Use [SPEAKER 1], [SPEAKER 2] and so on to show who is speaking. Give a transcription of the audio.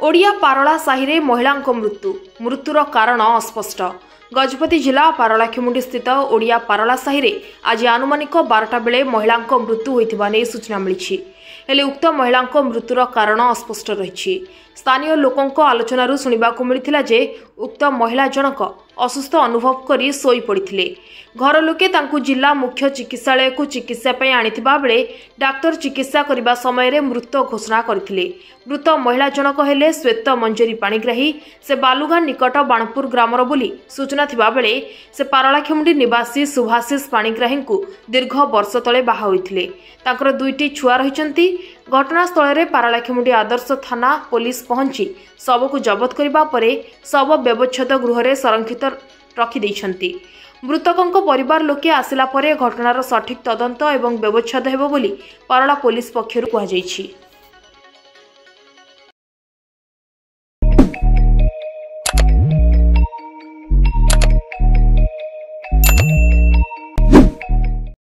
[SPEAKER 1] ओडिया पारला साहिरे महिलांक मृत्युर कारण अस्पष्ट। गजपति जिला पारलाखेमुंडी स्थित ओडिया पारला साहिरे आज आनुमानिक 12टा बेले महिलांक मृत्यु होइथिबा नै सूचना मिलिछि। हेले उक्त महिलांक मृत्युर कारण अस्पष्ट रहिछि। स्थानीय लोकंक आलोचनारू सुनिबाकू मिलिथिला जे उक्त महिला जनक असुस्थ अनुभव करी सोई पड़िथिले। घर लोके तांकू जिला मुख्य चिकित्सालय को चिकित्सा पई आनिथिबा बेले डाक्टर चिकित्सा करिबा समय रे मृत घोषणा करथिले। मृत महिला जनक हेले श्वेत मंजरी पाणिग्राही। से बालुगां निकट बाणपुर ग्रामर बोली सूचना थिबा बेले से पारलाखेमुंडी निवासी सुभाषिष पाणिग्राही को दीर्घ वर्ष तले बाहा होइथिले। तांकर दुईटी छुआ रहिचंती। घटनास्थल में पारलाखेमुंडी आदर्श थाना पुलिस पहुंची शव को जबत करबा परे शव व्यवच्छेद गृह में संरक्षित रखि दैछंती। मृतकों परिवार लोके आसिला परे घटनार सठिक तदंत एवं व्यवच्छेद हेबो बोली पारला पुलिस पक्षरु कहा जायछि।